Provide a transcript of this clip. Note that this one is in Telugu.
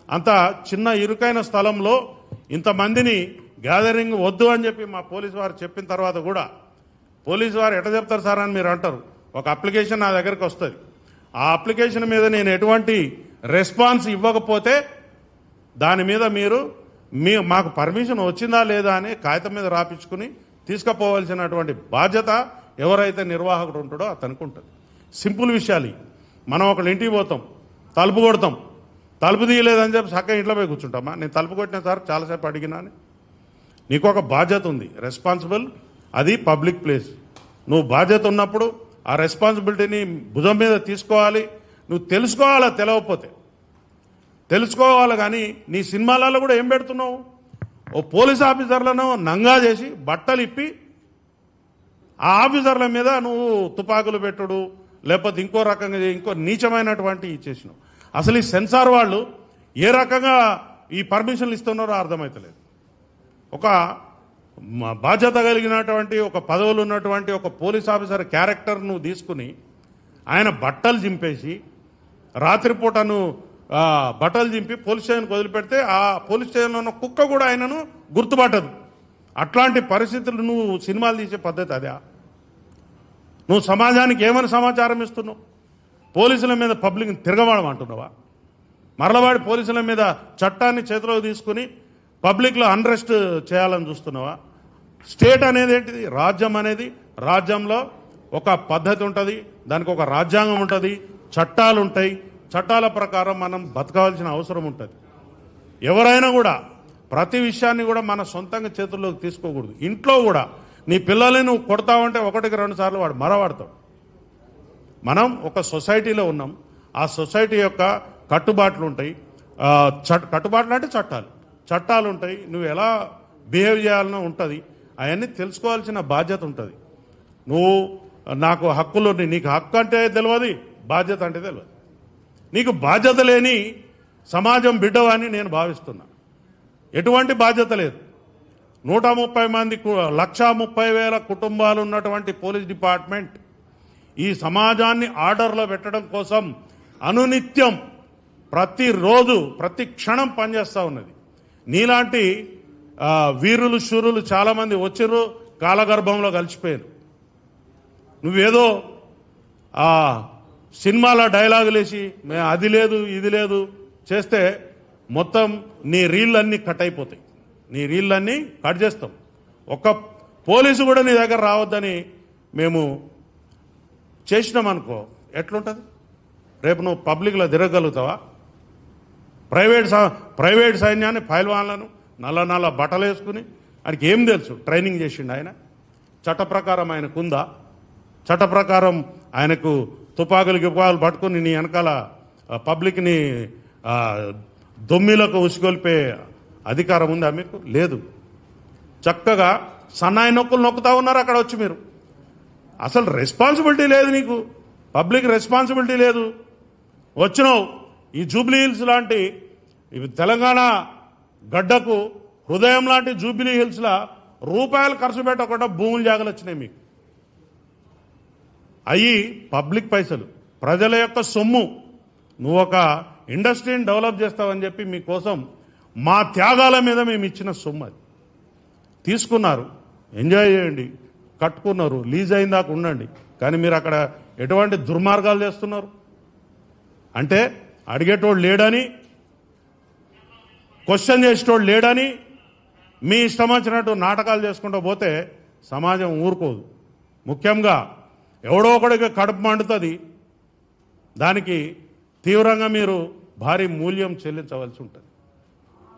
అంత చిన్న ఇరుకైన స్థలంలో ఇంతమందిని గ్యాదరింగ్ వద్దు అని చెప్పి మా పోలీసు వారు చెప్పిన తర్వాత కూడా పోలీసు వారు ఎట్లా చెప్తారు సార్ అని మీరు అంటారు. ఒక అప్లికేషన్ నా దగ్గరికి వస్తుంది. ఆ అప్లికేషన్ మీద నేను ఎటువంటి రెస్పాన్స్ ఇవ్వకపోతే దాని మీద మీరు మాకు పర్మిషన్ వచ్చిందా లేదా అని కాగితం మీద రాపించుకుని తీసుకుపోవాల్సినటువంటి బాధ్యత ఎవరైతే నిర్వాహకుడు ఉంటాడో అతనికి ఉంటుంది. సింపుల్ విషయాలు. మనం ఒకళ్ళ ఇంటికి పోతాం, తలుపు కొడతాం, తలుపు తీయలేదని చెప్పి చక్కగా ఇంట్లో పోయి కూర్చుంటామా? నేను తలుపు కొట్టిన సార్ చాలాసేపు అడిగినా అని. నీకు ఒక బాధ్యత ఉంది, రెస్పాన్సిబుల్. అది పబ్లిక్ ప్లేస్. నువ్వు బాధ్యత ఉన్నప్పుడు ఆ రెస్పాన్సిబిలిటీని భుజం మీద తీసుకోవాలి. నువ్వు తెలుసుకోవాలా, తెలవకపోతే తెలుసుకోవాలి. కానీ నీ సినిమాలలో కూడా ఏం పెడుతున్నావు? ఓ పోలీస్ ఆఫీసర్లను నంగా చేసి బట్టలు ఇప్పి ఆ ఆఫీసర్ల మీద నువ్వు తుపాకులు పెట్టుడు, లేకపోతే ఇంకో రకంగా ఇంకో నీచమైనటువంటి ఇచ్చేసినావు. అసలు ఈ సెన్సార్ వాళ్ళు ఏ రకంగా ఈ పర్మిషన్లు ఇస్తున్నారో అర్థమవుతలేదు. ఒక బాధ్యత కలిగినటువంటి ఒక పదవులు ఉన్నటువంటి ఒక పోలీస్ ఆఫీసర్ క్యారెక్టర్ నువ్వు తీసుకుని ఆయన బట్టలు చింపేసి రాత్రిపూటను బట్టలు చింపి పోలీస్ స్టేషన్కి వదిలిపెడితే ఆ పోలీస్ స్టేషన్లో ఉన్న కుక్క కూడా ఆయనను గుర్తుపట్టదు. అట్లాంటి పరిస్థితులు నువ్వు సినిమాలు తీసే పద్ధతి అదే? నువ్వు సమాజానికి ఏమని సమాచారం ఇస్తున్నావు? పోలీసుల మీద పబ్లిక్ని తిరగబడమంటున్నావా? మరలవాడి పోలీసుల మీద చట్టాన్ని చేతిలోకి తీసుకుని పబ్లిక్లో అన్రెస్ట్ చేయాలని చూస్తున్నావా? స్టేట్ అనేది ఏంటిది? రాజ్యం అనేది, రాజ్యంలో ఒక పద్ధతి ఉంటుంది, దానికి ఒక రాజ్యాంగం ఉంటుంది, చట్టాలు ఉంటాయి. చట్టాల ప్రకారం మనం బతకాల్సిన అవసరం ఉంటుంది. ఎవరైనా కూడా ప్రతి విషయాన్ని కూడా మన సొంతంగా చేతుల్లోకి తీసుకోకూడదు. ఇంట్లో కూడా నీ పిల్లల్ని నువ్వు కొడతావంటే 1-2 సార్లు వాడు మరవాడతాడు. మనం ఒక సొసైటీలో ఉన్నాం. ఆ సొసైటీ యొక్క కట్టుబాట్లు ఉంటాయి. కట్టుబాట్లు అంటే చట్టాలు ఉంటాయి. నువ్వు ఎలా బిహేవ్ చేయాలనో ఉంటుంది. అవన్నీ తెలుసుకోవాల్సిన బాధ్యత ఉంటుంది. నువ్వు నాకు హక్కులు, నీకు హక్కు అంటే తెలియదు, బాధ్యత అంటే తెలియదు. నీకు బాధ్యత లేని సమాజం బిడ్డవని నేను భావిస్తున్నా. ఎటువంటి బాధ్యత లేదు. 130 మంది 1,30,000 కుటుంబాలు ఉన్నటువంటి పోలీస్ డిపార్ట్మెంట్ ఈ సమాజాన్ని ఆర్డర్లో పెట్టడం కోసం అనునిత్యం ప్రతిరోజు ప్రతి క్షణం పనిచేస్తూ ఉన్నది. నీలాంటి వీరులు శూరులు చాలామంది వచ్చిర్రు, కాలగర్భంలో కలిసిపోయారు. నువ్వేదో సినిమాలో డైలాగులు వేసి అది లేదు ఇది లేదు చేస్తే మొత్తం నీ రీళ్ళన్నీ కట్ అయిపోతాయి. నీ రీళ్ళన్నీ కట్ చేస్తాం. ఒక్క పోలీసు కూడా నీ దగ్గర రావద్దని మేము చేసినామనుకో ఎట్లుంటుంది? రేపు నువ్వు పబ్లిక్లో తిరగలుగుతావా? ప్రైవేట్ సైన్యాన్ని పైల్వాన్లను నల్ల బట్టలు వేసుకుని ఆయనకి ఏం తెలుసు? ట్రైనింగ్ చేసిండు ఆయన. చట్ట ప్రకారం ఆయనకుందా? చట్ట ప్రకారం ఆయనకు తుపాకులు పట్టుకుని నీ వెనకాల పబ్లిక్ని దొమ్మిలకు ఉసిగొల్పే అధికారం ఉందా మీకు? లేదు. చక్కగా సన్నాయి నొక్కులు నొక్కుతా ఉన్నారు అక్కడ వచ్చి మీరు. అసలు రెస్పాన్సిబిలిటీ లేదు నీకు, పబ్లిక్ రెస్పాన్సిబిలిటీ లేదు. వచ్చినావు ఈ జూబ్లీ హిల్స్ లాంటి తెలంగాణ గడ్డకు హృదయం లాంటి జూబ్లీ హిల్స్లో రూపాయలు ఖర్చు పెట్టకుండా భూములు జాగలు వచ్చినాయి మీకు. అవి పబ్లిక్ పైసలు, ప్రజల యొక్క సొమ్ము. నువ్వు ఒక ఇండస్ట్రీని డెవలప్ చేస్తావని చెప్పి మీకోసం మా త్యాగాల మీద మేము ఇచ్చిన సొమ్ము అది తీసుకున్నారు. ఎంజాయ్ చేయండి, కట్టుకున్నారు, లీజ్ అయిన దాకా ఉండండి. కానీ మీరు అక్కడ ఎటువంటి దుర్మార్గాలు చేస్తున్నారు అంటే అడిగేటోడు లేడని, క్వశ్చన్ చేసేటోడు లేడని మీ ఇష్టం వచ్చినట్టు నాటకాలు చేసుకుంటూ పోతే సమాజం ఊరుకోదు. ముఖ్యంగా ఎవడో ఒకడికి కడుపు మండుతుంది, దానికి తీవ్రంగా మీరు భారీ మూల్యం చెల్లించవలసి ఉంటుంది.